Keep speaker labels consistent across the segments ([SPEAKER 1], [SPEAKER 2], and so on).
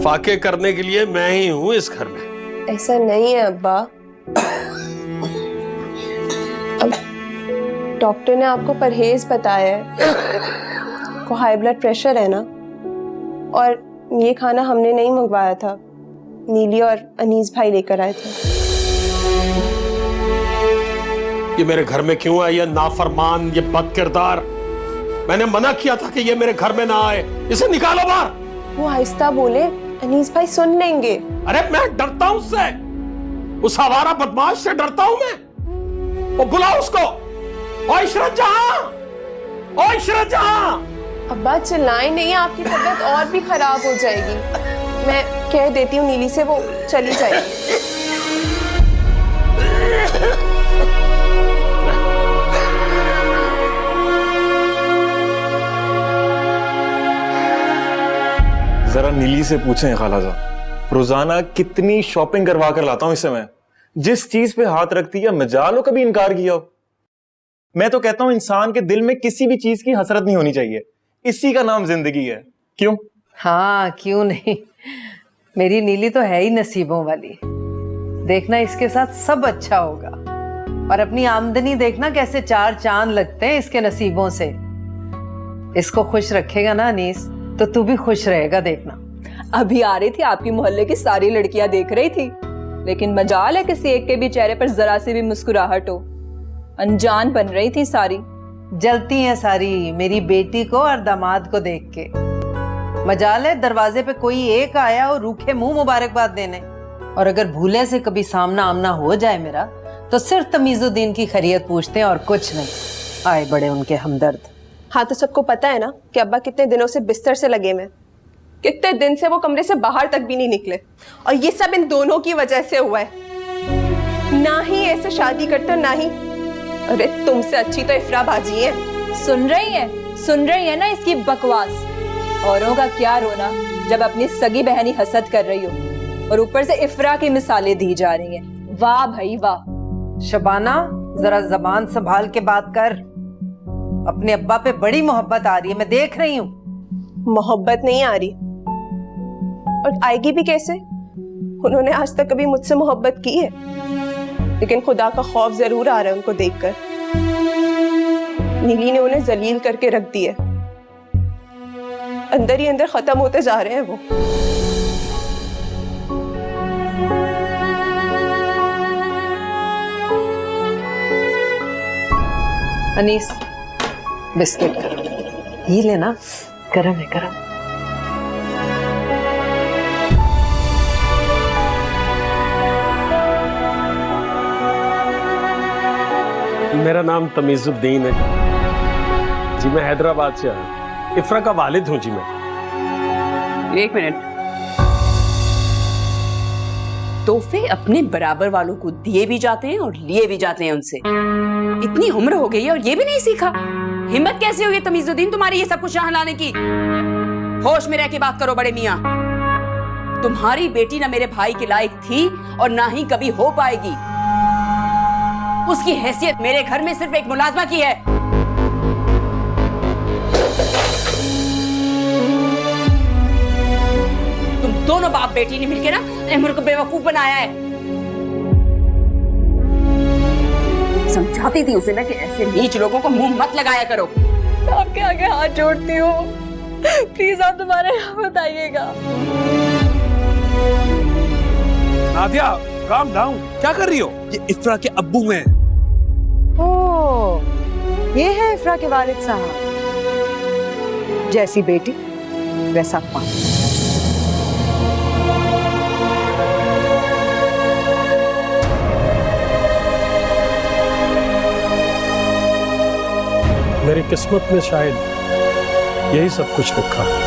[SPEAKER 1] फाके करने के लिए मैं ही हूं इस घर में।
[SPEAKER 2] ऐसा नहीं है अब्बा। अब डॉक्टर ने आपको परहेज बताया है, आपको हाई ब्लड प्रेशर है ना, और ये खाना हमने नहीं मंगवाया था, नीली और अनीस भाई लेकर आए थे।
[SPEAKER 1] ये मेरे घर में क्यों है, ये नाफरमान, ये बदकिरदार? मैंने मना किया था कि ये मेरे घर में ना आए, इसे निकालो बाहर।
[SPEAKER 2] वो आहिस्ता बोले, अनीस भाई सुन लेंगे।
[SPEAKER 1] अरे मैं डरता हूं उससे, उस आवारा बदमाश से डरता हूं मैं। वो बुलाओ उसको। ओ इशरत जहां, ओ इशरत जहां।
[SPEAKER 2] अब्बा चिल्लाएं नहीं, आपकी तबीयत और भी खराब हो जाएगी। मैं कह देती हूँ नीली से, वो चली जाएगी।
[SPEAKER 3] जरा नीली से पूछें खालाजान, रोजाना कितनी शॉपिंग करवा कर लाता हूं इसे मैं। जिस चीज पे हाथ रखती है मजाल हो कभी इनकार किया हो। मैं तो कहता हूं इंसान के दिल में किसी भी चीज की हसरत नहीं होनी चाहिए, इसी का नाम जिंदगी है। क्यों?
[SPEAKER 4] हाँ क्यों नहीं, मेरी नीली तो है ही नसीबों वाली। देखना इसके साथ सब अच्छा होगा, और अपनी आमदनी देखना कैसे चार चांद लगते हैं इसके नसीबों से। इसको खुश रखेगा ना अनीस, तो तू भी खुश रहेगा। देखना
[SPEAKER 5] अभी आ रही थी, आपकी मोहल्ले की सारी लड़कियां देख रही थी, लेकिन मजाल है किसी एक के भी चेहरे पर जरा सी भी मुस्कुराहट हो। अनजान बन रही थी सारी।
[SPEAKER 4] जलती हैं सारी मेरी बेटी को और दामाद को देख के। मजाल है दरवाजे पे कोई एक आया और रूखे मुंह मुबारकबाद देने, और अगर भूले से कभी सामना आमना हो जाए मेरा, तो सिर्फ तमीजुद्दीन की खैरियत पूछते हैं और कुछ नहीं। आए बड़े उनके हमदर्द।
[SPEAKER 2] हाँ तो सबको पता है ना कि अब्बा कितने दिनों से बिस्तर से लगे हुए, कितने दिन से वो कमरे से बाहर तक भी नहीं निकले, और ये सब इन दोनों की वजह से हुआ है। ना ही ऐसे शादी करते, ना ही। अरे तुमसे अच्छी तो इफ्रा बाजी है।
[SPEAKER 5] सुन रही है ना इसकी बकवास। औरों का क्या रोना जब अपनी सगी बहनी हसद कर रही हो, और ऊपर से इफ्रा की मिसालें दी जा रही हैं। वाह भाई वाह।
[SPEAKER 4] शबाना जरा जबान संभाल के बात कर, अपने अब्बा पे बड़ी मोहब्बत आ रही है, मैं देख रही हूँ।
[SPEAKER 2] मोहब्बत नहीं आ रही, और आएगी भी कैसे? उन्होंने आज तक कभी मुझसे मोहब्बत की है, लेकिन खुदा का खौफ जरूर आ रहा है उनको देखकर। नीली ने उन्हें जलील करके रख दिया, अंदर ही अंदर खत्म होते जा रहे हैं वो।
[SPEAKER 4] अनीस बिस्किट करो, ये लेना, गरम है गरम।
[SPEAKER 1] मेरा नाम तमीजुद्दीन है जी, मैं हैदराबाद से आया, इफ्रा का वालिद हूं जी मैं।
[SPEAKER 6] एक मिनट, तोहफे अपने बराबर वालों को दिए भी जाते हैं और लिए भी जाते हैं उनसे। इतनी उम्र हो गई है और ये भी नहीं सीखा। हिम्मत कैसे हुई तमीजुद्दीन तुम्हारी ये सब कुछ यहाँ लाने की? होश में रह के बात करो बड़े मियाँ। तुम्हारी बेटी ना मेरे भाई के लायक थी और ना ही कभी हो पाएगी। उसकी हैसियत मेरे घर में सिर्फ एक मुलाजमा की है। तुम दोनों बाप बेटी ने मिलकर ना अहमद को बेवकूफ बनाया है। समझाती थी उसे ना कि ऐसे नीच लोगों को मुंह मत लगाया करो।
[SPEAKER 5] आपके आगे हाथ जोड़ती हूँ, प्लीज आप दोबारा यहाँ बताइएगा।
[SPEAKER 7] नादिया काम डाउन, क्या कर रही हो? ये इफ्रा के अब्बू हैं।
[SPEAKER 4] ओह, ये है इफ्रा के वालिद साहब। जैसी बेटी वैसा पानी।
[SPEAKER 1] मेरी किस्मत में शायद यही सब कुछ लिखा है।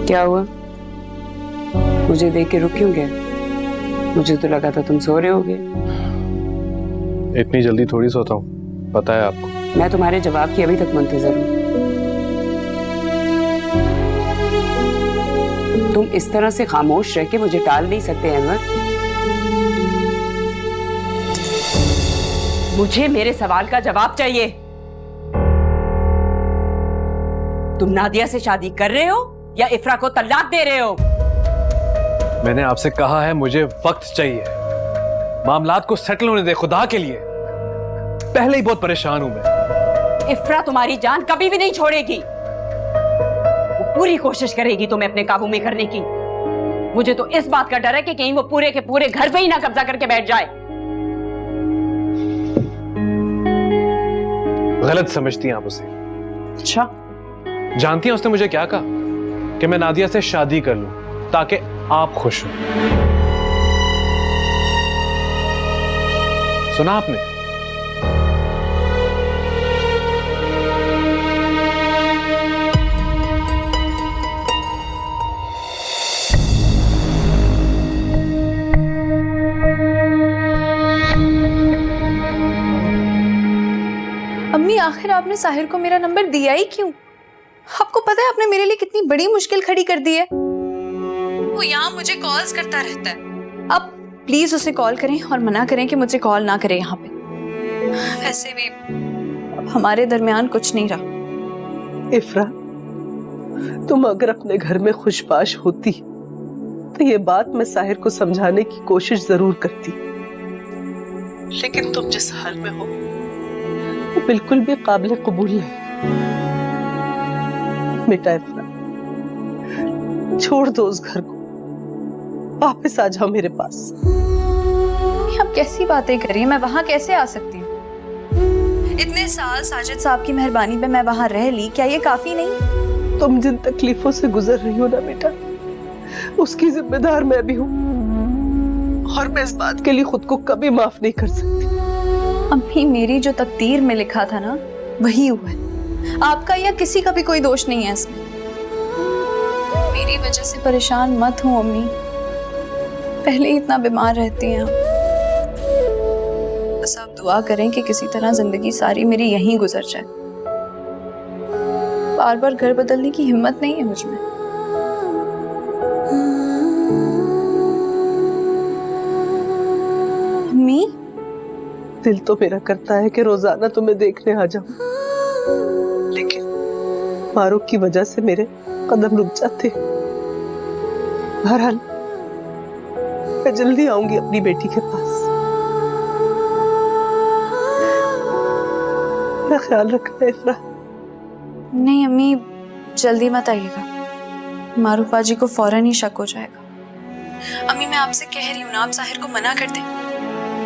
[SPEAKER 6] क्या हुआ? मुझे देख के रुक क्यों गए? मुझे तो लगा था तुम सो रहे होगे।
[SPEAKER 3] इतनी जल्दी थोड़ी सोता हूँ, पता है आपको।
[SPEAKER 6] मैं तुम्हारे जवाब की अभी तक मुंतजर हूँ। तुम इस तरह से खामोश रह के मुझे टाल नहीं सकते अनवर। मुझे मेरे सवाल का जवाब चाहिए। तुम नादिया से शादी कर रहे हो या इफ्रा को तलाक दे रहे हो?
[SPEAKER 7] मैंने आपसे कहा है मुझे वक्त चाहिए, मामलात को सेटल होने दे खुदा के लिए। पहले ही बहुत परेशान हूं मैं।
[SPEAKER 6] इफ्रा तुम्हारी जान कभी भी नहीं छोड़ेगी। वो पूरी कोशिश करेगी तुम्हें अपने काबू में करने की। मुझे तो इस बात का डर है कि कहीं वो पूरे के पूरे घर पे ही ना कब्जा करके बैठ जाए।
[SPEAKER 7] गलत समझती हैं आप उसे।
[SPEAKER 6] अच्छा,
[SPEAKER 7] जानती हैं उसने मुझे क्या कहा? कि मैं नादिया से शादी कर लूं ताकि आप खुश हो। सुना आपने?
[SPEAKER 8] अम्मी, आखिर आपने साहिर को मेरा नंबर दिया ही क्यों? आपको पता है आपने मेरे लिए कितनी बड़ी मुश्किल खड़ी कर दी है। वो यहाँ मुझे कॉल्स करता रहता है। आप प्लीज उसे कॉल करें और मना करें कि मुझे कॉल ना करे यहाँ पे। वैसे भी अब हमारे दरमियान कुछ नहीं रहा।
[SPEAKER 9] इफ्रा, तुम अगर अपने घर में खुशबाश होती तो ये बात मैं साहिर को समझाने की कोशिश जरूर करती, लेकिन तुम जिस हाल में हो वो बिल्कुल भी काबिल कबूल नहीं। बेटा इफ्रा, छोड़ दो उस घर को, वापस आ जाओ मेरे पास।
[SPEAKER 8] आप कैसी बातें कर रही हैं? मैं वहां कैसे आ सकती हूँ? इतने साल साजिद साहब की मेहरबानी पे मैं वहां रह ली, क्या ये काफी नहीं?
[SPEAKER 9] तुम जिन तकलीफों से गुजर रही हो ना बेटा, उसकी जिम्मेदार मैं भी हूँ, और मैं इस बात के लिए खुद को कभी माफ नहीं कर सकती।
[SPEAKER 8] अम्मी, मेरी जो तकदीर में लिखा था ना वही हुआ है। आपका या किसी का भी कोई दोष नहीं है इसमें। मेरी वजह से परेशान मत हो अम्मी, पहले ही इतना बीमार रहती हैं आप। बस आप दुआ करें कि किसी तरह जिंदगी सारी मेरी यहीं गुजर जाए। बार बार घर बदलने की हिम्मत नहीं है मुझ में। अम्मी,
[SPEAKER 9] दिल तो मेरा करता है कि रोजाना तुम्हें देखने आ जाऊं, लेकिन फारूक की वजह से मेरे कदम रुक जाते। बहरहाल मैं जल्दी आऊंगी अपनी बेटी के पास। मेरा ख्याल रखना इफ्रा।
[SPEAKER 8] नहीं अम्मी, जल्दी मत आइएगा, मारूफ बाजी को फौरन ही शक हो जाएगा। अम्मी, मैं आपसे कह रही हूँ ना, आप साहिर को मना कर दें।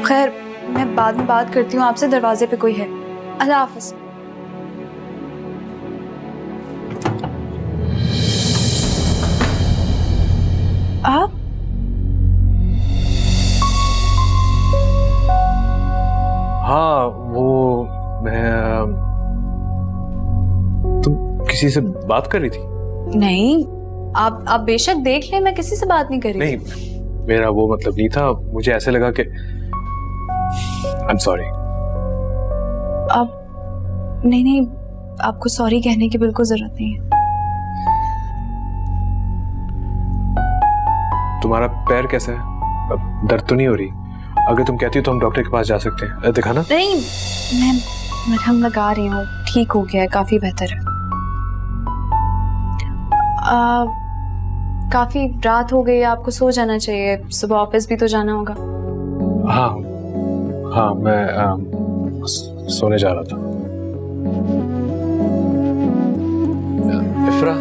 [SPEAKER 8] खैर, मैं बाद में बात करती हूँ आपसे, दरवाजे पे कोई है। अल्लाह हाफिज। आप
[SPEAKER 7] हाँ, वो मैं तुम किसी से बात कर रही थी?
[SPEAKER 8] नहीं, आप बेशक देख लें, मैं किसी से बात नहीं कर रही।
[SPEAKER 7] नहीं, मेरा वो मतलब नहीं था। मुझे ऐसे लगा कि आई एम सॉरी।
[SPEAKER 8] आप नहीं, आपको सॉरी कहने की बिल्कुल जरूरत नहीं है।
[SPEAKER 7] तुम्हारा पैर कैसा है? अब दर्द तो नहीं हो रही? अगर तुम कहती हो तो हम डॉक्टर के पास जा सकते हैं, दिखाना।
[SPEAKER 8] नहीं, मैं मरहम लगा रही हूँ, ठीक हो गया है, काफी बेहतर है। काफी रात हो गई है, आपको सो जाना चाहिए, सुबह ऑफिस भी तो जाना होगा।
[SPEAKER 7] हाँ हाँ, मैं सोने जा रहा था। इफ्रा,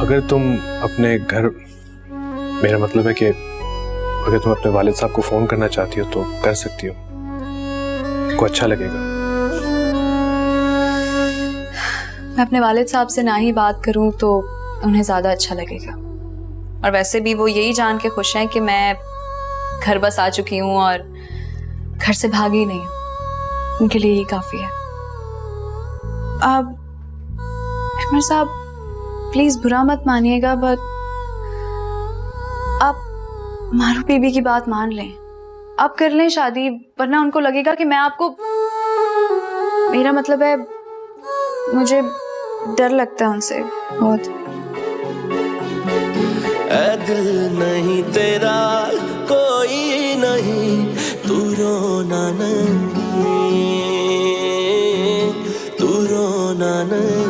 [SPEAKER 7] अगर तुम अपने घर, मेरा मतलब है कि अगर तुम अपने वालिद साहब को फोन करना चाहती हो तो कर सकती हो, को अच्छा लगेगा।
[SPEAKER 8] मैं अपने वालिद साहब से ना ही बात करूं तो उन्हें ज्यादा अच्छा लगेगा, और वैसे भी वो यही जान के खुश हैं कि मैं घर बस आ चुकी हूँ और घर से भागी नहीं हूँ। उनके लिए ही काफी है। अब अहमद साहब, प्लीज बुरा मत मानिएगा, बट आप मारू बीबी की बात मान लें, आप कर लें शादी, वरना उनको लगेगा कि मैं आपको, मेरा मतलब है मुझे डर लगता है उनसे बहुत।
[SPEAKER 10] दिल नहीं तेरा कोई नहीं, तू रोना नहीं, तू रोना नहीं।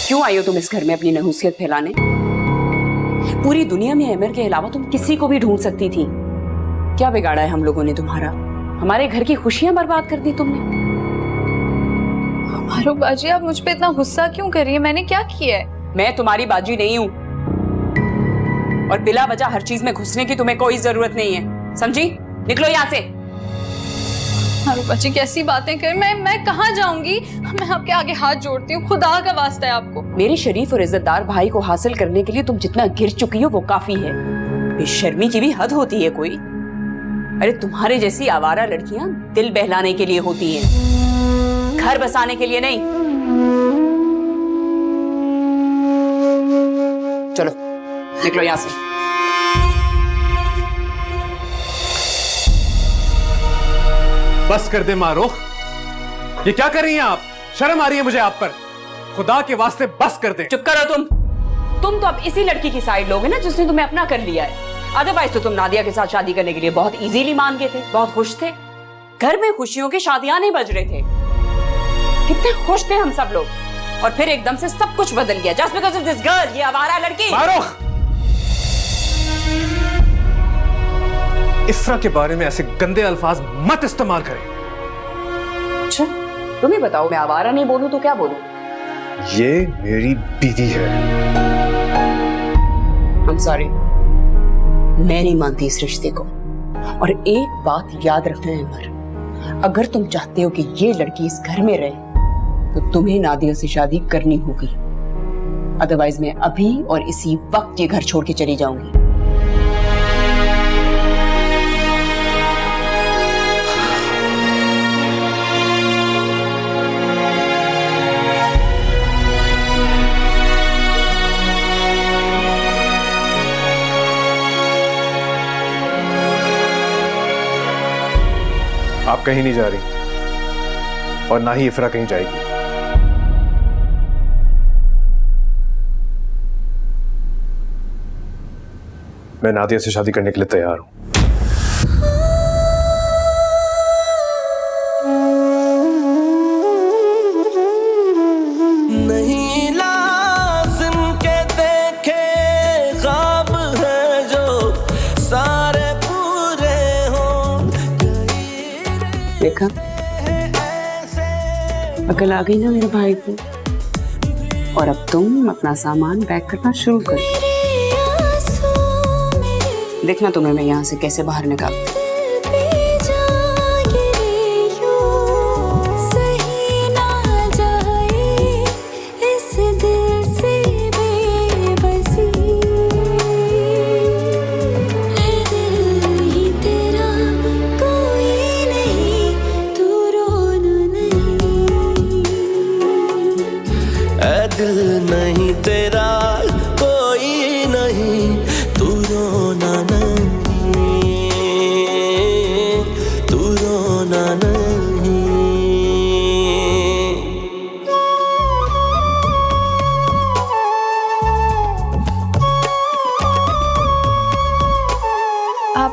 [SPEAKER 6] क्यों आई हो तुम इस घर में अपनी नहुसियत फैलाने? पूरी दुनिया में अमर के अलावा तुम किसी को भी ढूंढ सकती थी। क्या बिगाड़ा है हम लोगों ने तुम्हारा? हमारे घर की खुशियां बर्बाद कर दी तुमने।
[SPEAKER 8] मारू बाजी, आप मुझ पे इतना गुस्सा क्यों कर रही है? मैंने क्या किया है?
[SPEAKER 6] मैं तुम्हारी बाजी नहीं हूं, और बिला वजह हर चीज में घुसने की तुम्हें कोई जरूरत नहीं है, समझी? निकलो यहाँ से।
[SPEAKER 8] मारू बाजी कैसी बातें कर, मैं कहाँ जाऊंगी? मैं आपके आगे हाथ जोड़ती हूँ, खुदा का वास्ता है आपको।
[SPEAKER 6] मेरे शरीफ और इज्जतदार भाई को हासिल करने के लिए तुम जितना गिर चुकी हो वो काफी है। बेशर्मी की भी हद होती है कोई। अरे तुम्हारे जैसी आवारा लड़कियां दिल बहलाने के लिए होती हैं, घर बसाने के लिए नहीं। चलो निकलो यहां से।
[SPEAKER 7] बस कर दे मारूख, ये क्या कर रही हैं आप? शर्म आ रही है मुझे आप पर, खुदा के वास्ते बस कर दे।
[SPEAKER 6] चुप करो तुम तो अब इसी लड़की की साइड लोगे ना जिसने तुम्हें अपना कर लिया है। अदरवाइज तो तुम नादिया के साथ शादी करने के लिए बहुत इजीली मान गए थे, बहुत खुश थे। घर में खुशियों की शादियां नहीं बज रहे थे, कितने खुश थे हम सब लोग, और फिर एकदम से सब कुछ बदल गया just because of this girl, ये आवारा लड़की।
[SPEAKER 7] मारूख, इफ्रा के बारे में ऐसे गंदे अल्फाज मत इस्तेमाल करें।
[SPEAKER 6] अच्छा तुम ही बताओ, मैं आवारा नहीं बोलूं तो क्या बोलूं?
[SPEAKER 7] ये मेरी बीवी है।
[SPEAKER 6] I'm sorry, मैं नहीं मानती इस रिश्ते को। और एक बात याद रखना है अमर, अगर तुम चाहते हो कि ये लड़की इस घर में रहे तो तुम्हें नादिया से शादी करनी होगी, अदरवाइज मैं अभी और इसी वक्त ये घर छोड़ के चली जाऊंगी।
[SPEAKER 7] आप कहीं नहीं जा रही और ना ही इफ्रा कहीं जाएगी। मैं नादिया से शादी करने के लिए तैयार हूं।
[SPEAKER 10] नहीं लाज़िम के देखे ख्वाब है जो सारे पूरे हों।
[SPEAKER 6] देखा, अकल आ गई ना मेरे भाई को, और अब तुम अपना सामान पैक करना शुरू कर। देखना तुम्हें मैं यहाँ से कैसे बाहर निकालती।
[SPEAKER 10] दिल नहीं तेरा कोई नहीं, तू रोना नहीं, तू रोना नहीं।
[SPEAKER 8] आप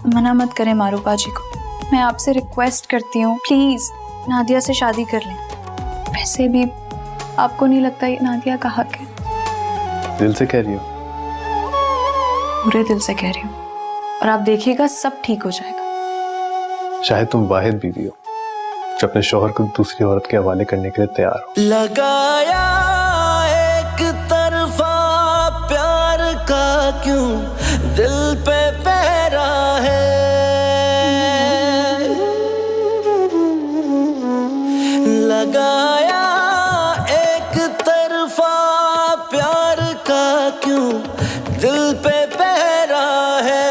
[SPEAKER 8] मना मत करें मारूपा जी को, मैं आपसे रिक्वेस्ट करती हूँ, प्लीज नादिया से शादी कर लें। वैसे भी आपको नहीं लगता ये नादिया का हक है?
[SPEAKER 7] दिल से कह रही हो?
[SPEAKER 8] पूरे दिल से कह रही हूँ, और आप देखिएगा सब ठीक हो जाएगा।
[SPEAKER 7] शायद तुम वाहिद बीवी हो जो अपने शौहर को दूसरी औरत के हवाले करने के लिए तैयार हो।
[SPEAKER 10] लगाया एक तरफा प्यार का क्यों दिल पे पहरा है, लगाया एक तरफा प्यार का क्यों दिल पे पहरा है,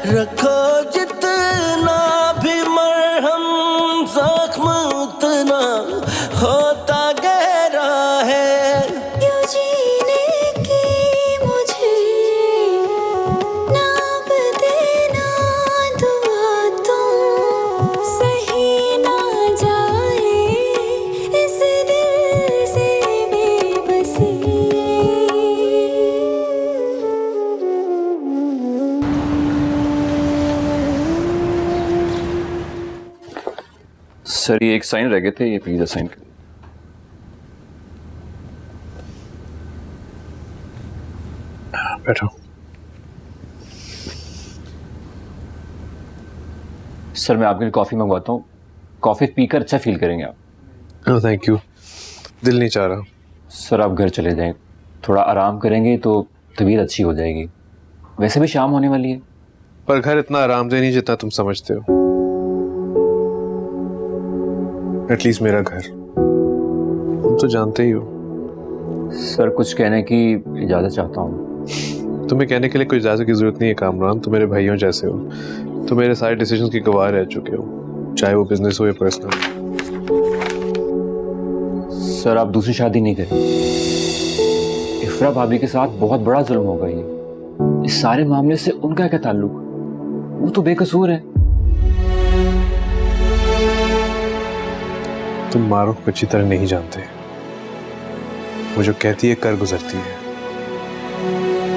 [SPEAKER 10] रखो जितना भी मरहम जख्म उतना होता गहरा है।
[SPEAKER 11] क्यों जीने की मुझे नाम देना दुआ तुम सही ना जाए इस दिल से बेबसी।
[SPEAKER 3] सर ये एक साइन रह गए थे, ये प्लीज साइन कर।
[SPEAKER 7] बैठो।
[SPEAKER 3] सर मैं आपके लिए कॉफी मंगवाता हूँ, कॉफी पीकर अच्छा फील करेंगे आप।
[SPEAKER 7] नो थैंक यू, दिल नहीं चाह रहा।
[SPEAKER 3] सर आप घर चले जाएं, थोड़ा आराम करेंगे तो तबीयत अच्छी हो जाएगी, वैसे भी शाम होने वाली है।
[SPEAKER 7] पर घर इतना आरामदेह नहीं जितना तुम समझते हो। एटलीस्ट मेरा घर, तुम तो जानते ही हो।
[SPEAKER 3] सर कुछ कहने की इजाज़त चाहता हूँ।
[SPEAKER 7] तुम्हें कहने के लिए कोई इजाज़त की जरूरत नहीं है कामरान, तुम मेरे भाइयों जैसे हो, तुम मेरे सारे डिसीजंस की गवाह रह चुके हो, चाहे वो बिजनेस हो या पर्सनल।
[SPEAKER 3] सर आप दूसरी शादी नहीं करें, इफ्रा भाभी के साथ बहुत बड़ा जुल्म होगा ये। इस सारे मामले से उनका क्या ताल्लुक, वो तो बेकसूर है।
[SPEAKER 7] तुम मारूफ को अच्छी तरह नहीं जानते, वो जो कहती है कर गुजरती है।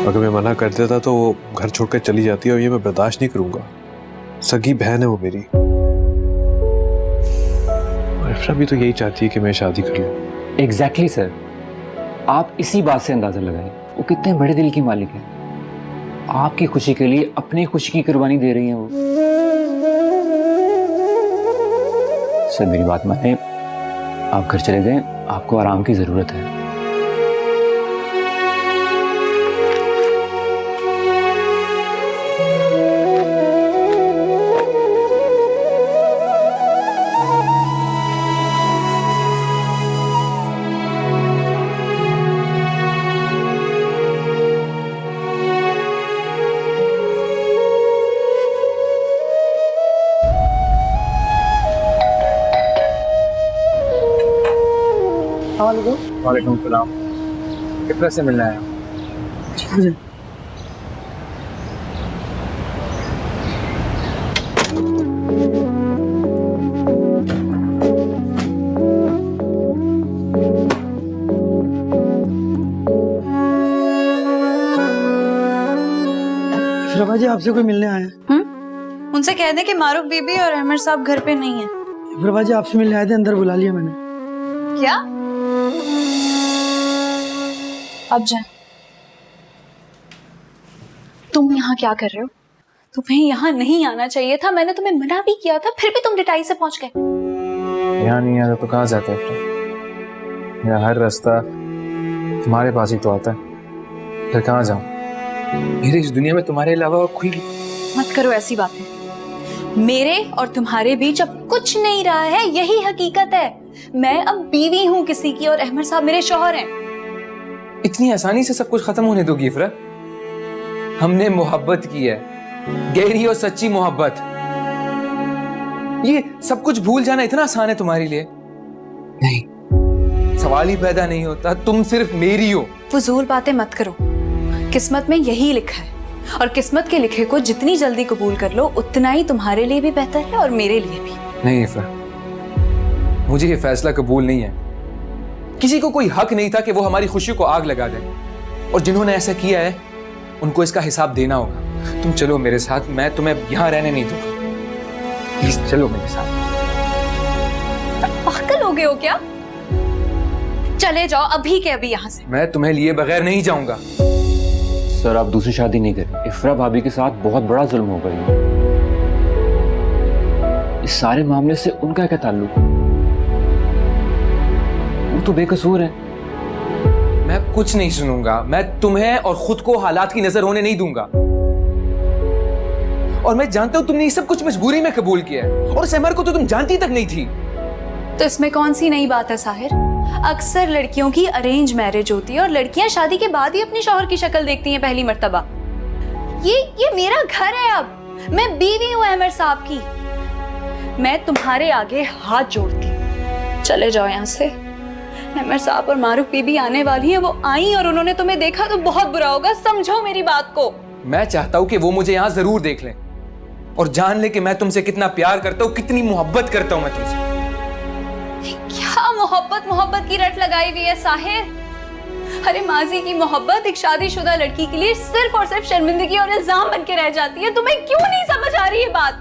[SPEAKER 7] अगर मैं मना कर देता तो वो घर छोड़कर चली जाती है, और ये मैं बर्दाश्त नहीं करूंगा। सगी बहन है वो मेरी, और इफ्रा भी तो यही चाहती है कि मैं शादी कर लूं।
[SPEAKER 3] एग्जैक्टली सर, आप इसी बात से अंदाजा लगाएं वो कितने बड़े दिल की मालिक है। आपकी खुशी के लिए अपनी खुशी की कुर्बानी दे रही हैं वो। सर मेरी बात माने, आप घर चले जाएं, आपको आराम की जरूरत है।
[SPEAKER 12] वालेकुम सलाम, कितना से मिलना है?
[SPEAKER 13] इफ्रा जी आपसे कोई मिलने आया है?
[SPEAKER 8] उनसे कह दें कि मारूफ बीबी और अहमद साहब घर पे नहीं है।
[SPEAKER 13] इफ्रा जी आपसे मिलने आए थे, अंदर बुला लिया मैंने।
[SPEAKER 8] क्या? अब जा। तुम यहाँ क्या कर रहे हो? तुम्हें यहाँ नहीं आना चाहिए था, मैंने तुम्हें मना भी किया था, फिर भी तुम डिटाई से पहुंच गए।
[SPEAKER 12] यहाँ नहीं आता तो कहाँ जाते हैं? मेरा हर रास्ता तुम्हारे पास ही तो आता है, फिर कहाँ जाऊं? मेरी इस दुनिया में तुम्हारे अलावा और कोई।
[SPEAKER 8] मत करो ऐसी बातें। मेरे और तुम्हारे बीच अब कुछ नहीं रहा है, यही हकीकत है। मैं अब बीवी हूँ किसी की, और अहमद साहब मेरे शौहर हैं।
[SPEAKER 12] इतनी आसानी से सब कुछ खत्म होने दोगी इफ्रा? हमने मोहब्बत की है, गहरी और सच्ची मोहब्बत। ये सब कुछ भूल जाना इतना आसान है तुम्हारे लिए? नहीं, सवाल ही पैदा नहीं होता, तुम सिर्फ मेरी हो।
[SPEAKER 8] फजूल बातें मत करो, किस्मत में यही लिखा है, और किस्मत के लिखे को जितनी जल्दी कबूल कर लो उतना ही तुम्हारे लिए भी बेहतर है और मेरे लिए भी।
[SPEAKER 12] नहीं इफ्रा, मुझे ये फैसला कबूल नहीं है। किसी को कोई हक नहीं था कि वो हमारी खुशी को आग लगा दे, और जिन्होंने ऐसा किया है उनको इसका हिसाब देना होगा। तुम चलो मेरे साथ, मैं तुम्हें यहाँ रहने नहीं दूंगा। प्लीज चलो मेरे साथ।
[SPEAKER 8] पागल हो गए हो क्या? चले जाओ अभी के अभी यहाँ से।
[SPEAKER 12] मैं तुम्हें लिए बगैर नहीं जाऊंगा।
[SPEAKER 14] सर आप दूसरी शादी नहीं करें। इफ्रा भाभी के साथ बहुत बड़ा जुल्म होगा ये। इस सारे मामले से उनका क्या ताल्लुक? वो तो बेकसूर है।
[SPEAKER 12] मैं कुछ नहीं सुनूंगा। मैं तुम्हें और खुद को हालात की नजर होने नहीं दूंगा। और मैं जानता हूं तुमने ये सब कुछ मजबूरी में कबूल किया है, और उस अमर को तो तुम जानती तक नहीं थी।
[SPEAKER 8] तो इसमें कौन सी नई बात है साहिर? अक्सर लड़कियों की अरेंज मैरिज होती है और लड़कियां शादी के बाद ही अपने शौहर की शक्ल देखती हैं पहली मर्तबा। ये मेरा घर है, अब मैं बीवी हूं अमर साहब की। मैं तुम्हारे आगे हाथ जोड़ती हूं, चले जाओ यहाँ से। अमर साहब और मारूफ बीबी आने वाली हैं, वो आई और उन्होंने तुम्हें देखा तो बहुत बुरा होगा, समझो मेरी बात को।
[SPEAKER 12] मैं चाहता हूं कि वो मुझे यहाँ जरूर देख लें और जान ले कि मैं तुमसे कितना प्यार करता हूं, कितनी मोहब्बत करता हूं मैं तुमसे।
[SPEAKER 8] क्या मोहब्बत की रट लगाई हुई है साहिर? अरे माजी की मोहब्बत एक शादीशुदा लड़की के लिए सिर्फ और सिर्फ शर्मिंदगी और इल्जाम बन के रह जाती है। तुम्हें क्यों नहीं समझ आ रही है बात?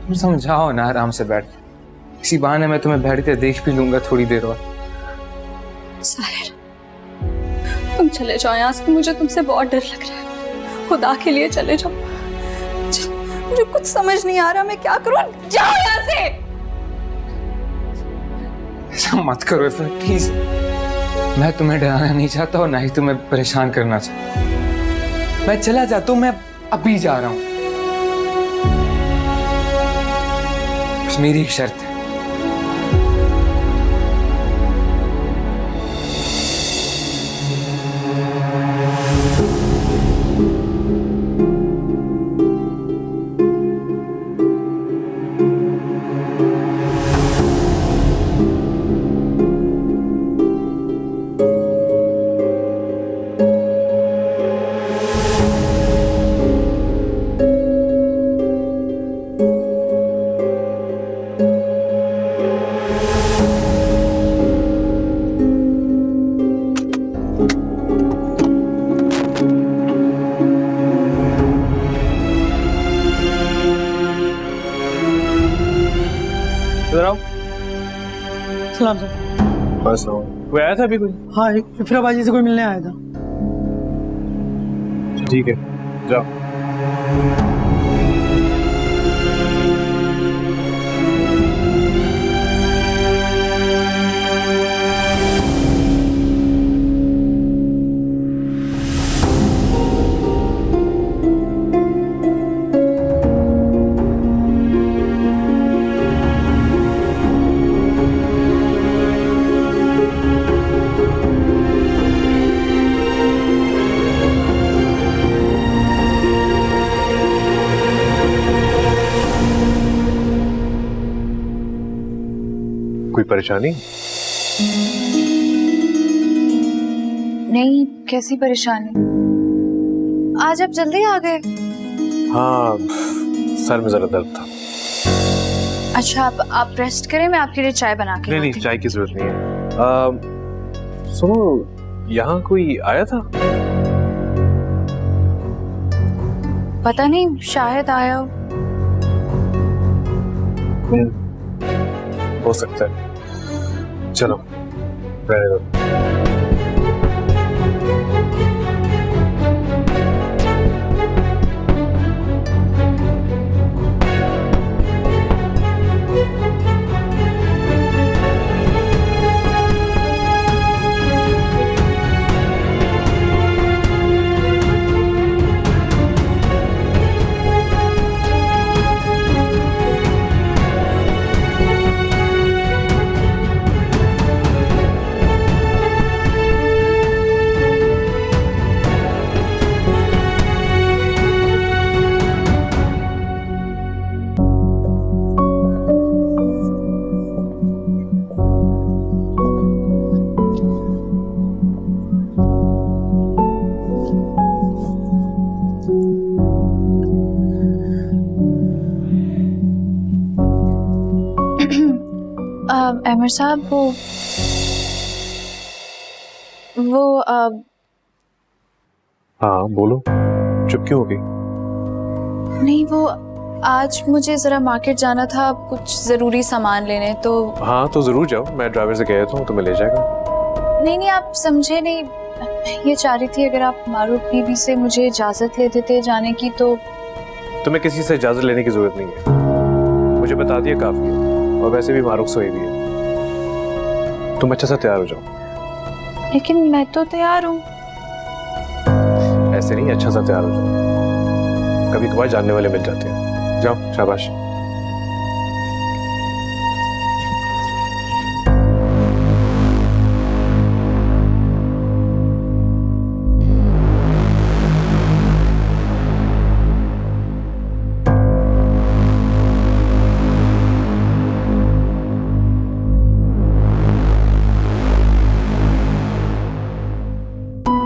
[SPEAKER 12] तुम समझाओ ना, आराम से बैठ। इसी बहाने मैं तुम्हें बैठते देख भी लूंगा थोड़ी देर और।
[SPEAKER 8] साहिर तुम चले जाओ यहाँ से, मुझे तुमसे बहुत डर लग रहा है। खुदा के लिए चले जाओ, मुझे कुछ समझ नहीं आ रहा मैं क्या करूं। जाओ यहाँ से।
[SPEAKER 12] ऐसा मत करो प्लीज। मैं तुम्हें डराना नहीं चाहता और ना ही तुम्हें परेशान करना चाहता। मैं चला जाता हूं, मैं अभी जा रहा हूं। बस मेरी एक शर्त है।
[SPEAKER 13] सलाम सर।
[SPEAKER 3] बस कोई आया था अभी? कोई?
[SPEAKER 13] हाँ, इफ्रा बाजी से कोई मिलने आया था।
[SPEAKER 3] ठीक है, जाओ।
[SPEAKER 7] कोई परेशानी?
[SPEAKER 8] नहीं, कैसी परेशानी? आज आप जल्दी आ गए?
[SPEAKER 7] हाँ, सर में जरा दर्द था।
[SPEAKER 8] अच्छा, आप रेस्ट करें, मैं आपके लिए चाय बना के
[SPEAKER 7] नहीं, चाय की जरूरत नहीं है। सुनो, यहाँ कोई आया था?
[SPEAKER 8] पता नहीं, शायद आया हो।
[SPEAKER 7] हो सकता है। चलो रहने दो।
[SPEAKER 8] अमर साहब, वो
[SPEAKER 7] हाँ बोलो, चुप क्यों हो गई?
[SPEAKER 8] नहीं, वो आज मुझे जरा मार्केट जाना था, कुछ जरूरी सामान लेने। तो
[SPEAKER 7] हाँ तो जरूर जाओ, मैं ड्राइवर से कह देता हूँ, तुम्हें ले जाएगा।
[SPEAKER 8] नहीं, आप समझे नहीं। ये चाह रही थी अगर आप मारूफ बीबी से मुझे इजाजत ले देते जाने की तो।
[SPEAKER 7] तुम्हें किसी से इजाजत लेने की जरूरत नहीं है, मुझे बता दिया काफी है। और वैसे भी मारूफ सोई भी है, तुम अच्छा सा तैयार हो जाओ।
[SPEAKER 8] लेकिन मैं तो तैयार हूँ।
[SPEAKER 7] ऐसे नहीं, अच्छा सा तैयार हो जाओ, कभी कभार जानने वाले मिल जाते हैं। जाओ, शाबाश।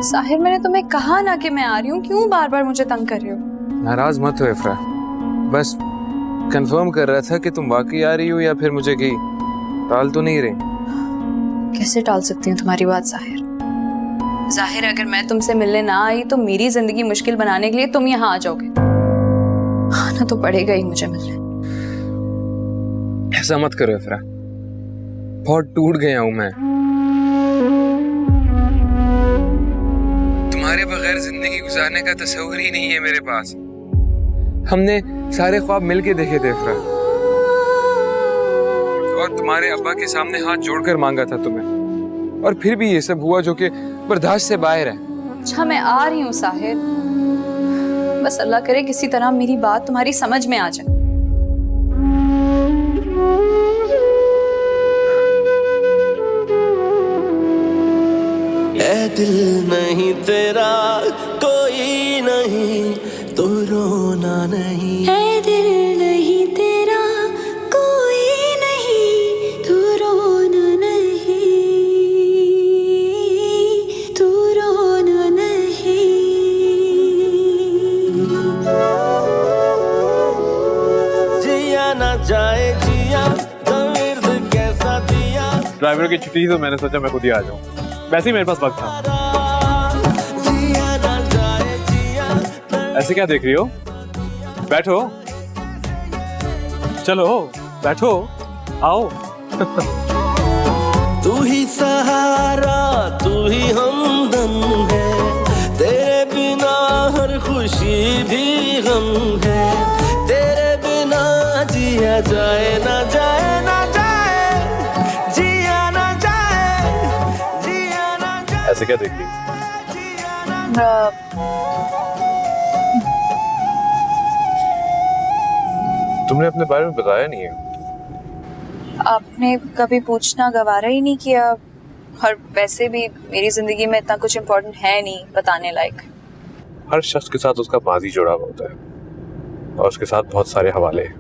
[SPEAKER 8] साहिर, मैंने तुम्हें कहा ना कि मैं आ रही हूँ, क्यों बार बार मुझे तंग कर रही हो?
[SPEAKER 12] नाराज मत हो इफ्रा, बस कंफर्म कर रहा था कि तुम वाकई आ रही हो या फिर मुझे कहीं टाल तो नहीं रही।
[SPEAKER 8] कैसे टाल सकती हूँ तुम्हारी बात साहिर? जाहिर अगर मैं तुमसे मिलने ना आई तो मेरी जिंदगी मुश्किल बनाने के लिए तुम यहाँ आ जाओगे। आना तो पड़ेगा ही मुझे मिलने।
[SPEAKER 12] ऐसा मत करो इफ्रा, बहुत टूट गया हूं मैं। तुम्हारे बगैर जिंदगी गुजारने का तस्वीर ही नहीं है मेरे पास। हमने सारे ख्वाब मिलके देखे थे इफ्रा, और तुम्हारे अब्बा के सामने हाथ जोड़कर मांगा था तुम्हें, और फिर भी ये सब हुआ जो कि बर्दाश्त से बाहर है।
[SPEAKER 8] अच्छा मैं आ रही हूँ साहिर, बस अल्लाह करे किसी तरह मेरी बात तुम्हारी समझ में आ जाए।
[SPEAKER 10] ऐ दिल नहीं तेरा कोई नहीं तो रोना नहीं,
[SPEAKER 11] है दिल नहीं तेरा कोई नहीं तू रोना नहीं, तू रोना नहीं।
[SPEAKER 10] जिया ना जाए जिया दर्द कैसा दिया।
[SPEAKER 7] ड्राइवर की छुट्टी थी तो मैंने सोचा मैं खुद ही आ जाऊं, वैसे ही मेरे पास वक्त था।
[SPEAKER 10] जिया ना जाए जिया।
[SPEAKER 7] ऐसे क्या देख रही हो? बैठो, चलो बैठो, आओ।
[SPEAKER 10] तू ही सहारा तू ही हमदम है, तेरे बिना हर खुशी भी गम है, तेरे बिना जिया जाए ना जाए ना जाए, जिया ना जाए, जिया ना जाए।
[SPEAKER 7] ऐसे क्या देख रही हो? तुमने अपने बारे में बताया नहीं है।
[SPEAKER 8] आपने कभी पूछना गवारा ही नहीं किया, और वैसे भी मेरी जिंदगी में इतना कुछ इम्पोर्टेंट है नहीं बताने लायक।
[SPEAKER 7] हर शख्स के साथ उसका माजी जुड़ा हुआ होता है, और उसके साथ बहुत सारे हवाले हैं।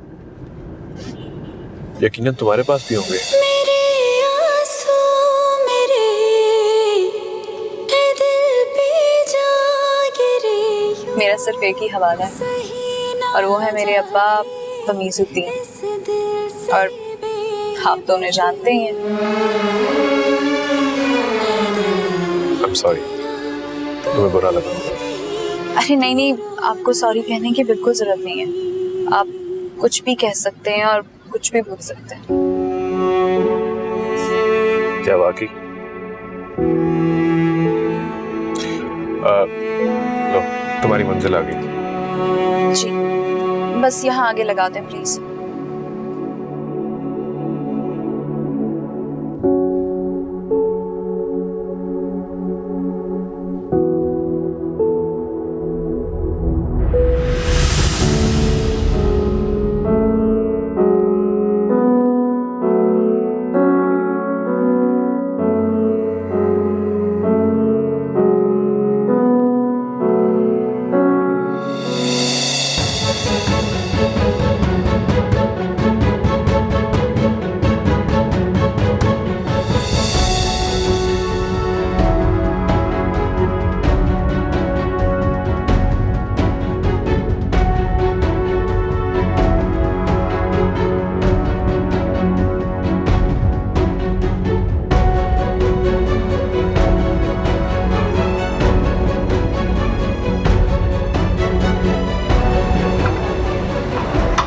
[SPEAKER 7] यकीनन तुम्हारे पास भी होंगे।
[SPEAKER 11] मेरे आंसू मेरे ए दिल पे जा गिरे।
[SPEAKER 8] मेरा सिर्फ एक ही हवाला है, और वो है मेरे अब्बा तमीजुद्दीन, और आप तो उन्हें जानते ही हैं।
[SPEAKER 7] I'm sorry, तुम्हें बुरा लगा।
[SPEAKER 8] अरे नहीं नहीं, आपको सॉरी कहने की बिल्कुल जरूरत नहीं है। आप कुछ भी कह सकते हैं और कुछ भी पूछ सकते हैं।
[SPEAKER 7] क्या वाकई? लो, तुम्हारी मंजिल आ गई।
[SPEAKER 8] जी, बस यहाँ आगे लगा दें प्लीज।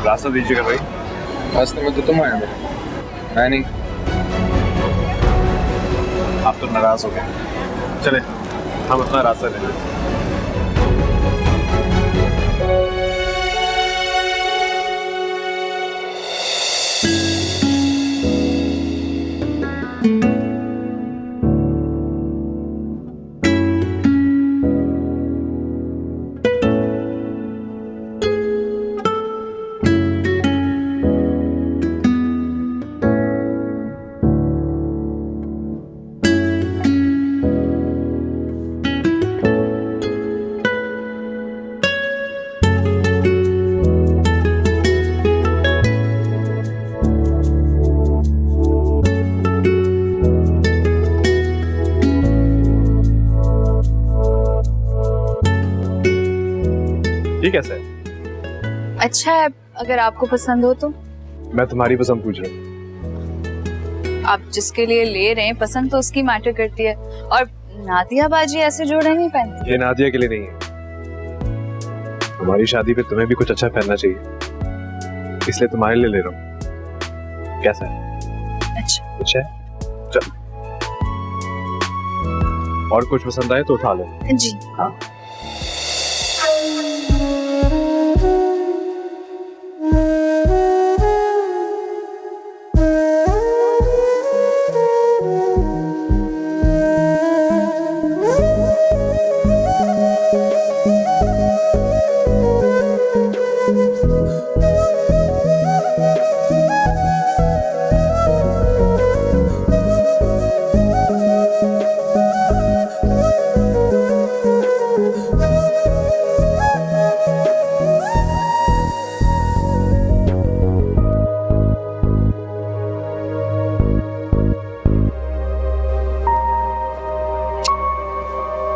[SPEAKER 7] रास्ता दीजिएगा भाई।
[SPEAKER 12] रास्ते में तो तुम आए हो, मैं नहीं।
[SPEAKER 7] आप तो नाराज हो गए, चले। हम अपना रास्ता लेंगे। ठीक है सर।
[SPEAKER 8] अच्छा है, अगर आपको पसंद हो तो।
[SPEAKER 7] मैं तुम्हारी पसंद पूछ रहा हूँ।
[SPEAKER 8] आप जिसके लिए ले रहे हैं पसंद तो उसकी मैटर करती है, और नादिया बाजी ऐसे जोड़े नहीं पहनती।
[SPEAKER 7] ये नादिया के लिए नहीं है, हमारी शादी पे तुम्हें भी कुछ अच्छा पहनना चाहिए, इसलिए तुम्हारे लिए ले रहा हूँ। कैसा है? अच्छा है? चल, और कुछ पसंद आए तो उठा लो।
[SPEAKER 8] जी
[SPEAKER 7] हाँ।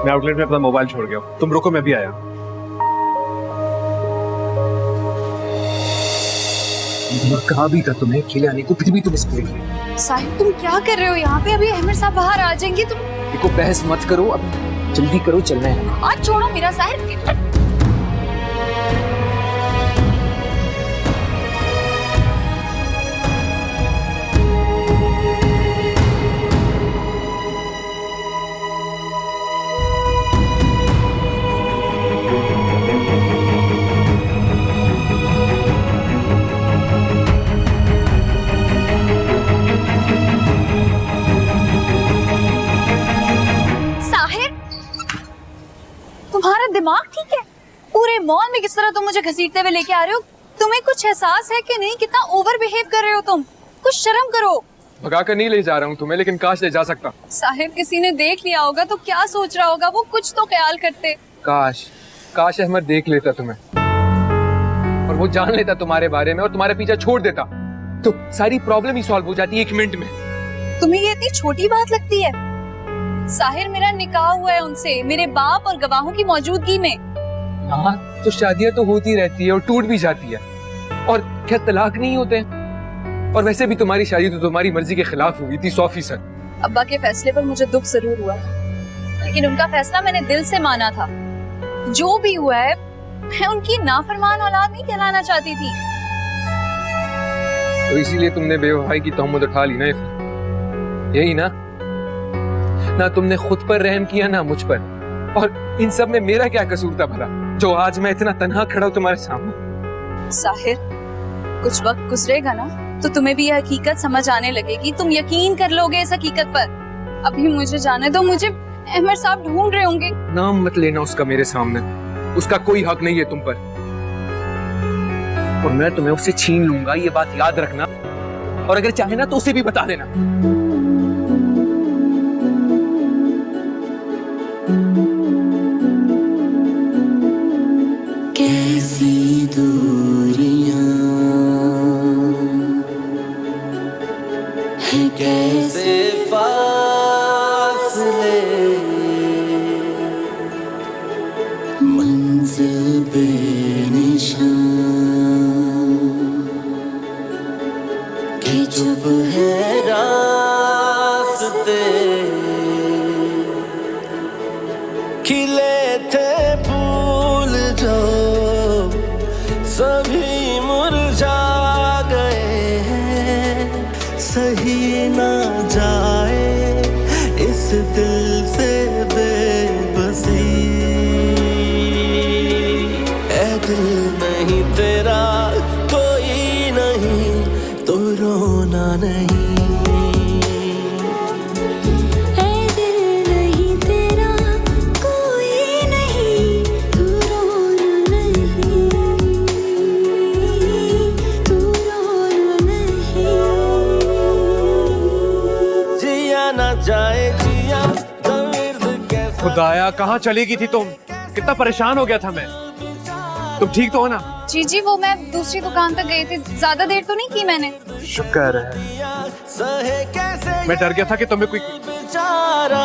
[SPEAKER 7] मैं आउटलेट में अपना मोबाइल छोड़ गया हूँ, तुम रुको, मैं भी आया।
[SPEAKER 12] कहा भी था तुम्हें अकेले आने को, फिर भी तुम इसको लेके।
[SPEAKER 8] साहिब तुम क्या कर रहे हो यहाँ पे? अभी अहमद साहब बाहर आ जाएंगे। तुम
[SPEAKER 12] देखो, बहस मत करो, अब जल्दी करो, चलना है।
[SPEAKER 8] आज छोड़ो मेरा साहिब। तुम्हारा दिमाग ठीक है? पूरे मॉल में किस तरह तुम मुझे घसीटते हुए लेके आ रहे हो? तुम्हें कुछ एहसास है कि नहीं कितना ओवर बिहेव कर रहे हो तुम? कुछ शर्म करो।
[SPEAKER 12] भगा कर नहीं ले जा रहा हूँ तुम्हें, लेकिन काश ले जा सकता।
[SPEAKER 8] साहिब किसी ने देख लिया होगा तो क्या सोच रहा होगा? वो कुछ तो ख्याल करते।
[SPEAKER 12] काश अहमद देख लेता तुम्हें, और वो जान लेता तुम्हारे बारे में और तुम्हारा पीछा छोड़ देता, तो सारी प्रॉब्लम ही सॉल्व हो जाती 1 मिनट में।
[SPEAKER 8] तुम्हें ये इतनी छोटी बात लगती है? साहिर मेरा निकाह हुआ है उनसे, मेरे बाप और गवाहों की मौजूदगी में।
[SPEAKER 12] हाँ, तो शादियां तो होती रहती है और टूट भी जाती है, और क्या तलाक नहीं होते? और वैसे भी तुम्हारी शादी तो तुम्हारी मर्जी के खिलाफ हुई थी 100%।
[SPEAKER 8] अब्बा के फैसले पर मुझे दुख जरूर हुआ, लेकिन उनका फैसला मैंने दिल से माना था। जो भी हुआ है, मैं उनकी नाफरमान औलाद नहीं कहलाना चाहती थी।
[SPEAKER 12] तो इसीलिए तुमने बेवफाई की तहमत उठा ली ना? यही ना तुमने खुद पर रहम किया ना मुझ पर, और इन सब में मेरा क्या कसूर था भला, जो आज मैं इतना तन्हा खड़ा हूं तुम्हारे सामने?
[SPEAKER 8] साहिर, कुछ वक्त गुजरेगा ना तो तुम्हें भी यह हकीकत समझ आने लगेगी, तुम यकीन कर लोगे इस हकीकत पर। अभी मुझे जाने दो, मुझे अहमद साहब ढूंढ रहे होंगे।
[SPEAKER 12] नाम मत लेना उसका मेरे सामने, उसका कोई हक नहीं है तुम पर, और मैं तुम्हें उससे छीन लूंगा, ये बात याद रखना। और अगर चाहे ना तो उसे भी बता देना।
[SPEAKER 10] कैसी दूरियां हैं, कैसे फासले, मंजिल बेनिशान कि चुप है रास्ते, खिले थे फूल जो सभी मुरझा गए हैं, सही ना जाए इस दिल से बेबस नहीं।
[SPEAKER 11] ऐ दिल नहीं तेरा कोई नहीं, तू रोना नहीं, तू रोना नहीं।
[SPEAKER 10] जिया ना जाए जिया दर्द कैसा।
[SPEAKER 7] खुदाया कहाँ चली गई थी तुम? कितना परेशान हो गया था मैं। तुम ठीक तो हो ना?
[SPEAKER 8] जी जी, वो मैं दूसरी दुकान तक गई थी, ज्यादा देर तो नहीं की मैंने।
[SPEAKER 7] शुक्र है,
[SPEAKER 10] सहे कैसे
[SPEAKER 7] मैं डर गया था कि तुम्हें कोई
[SPEAKER 10] बेचारा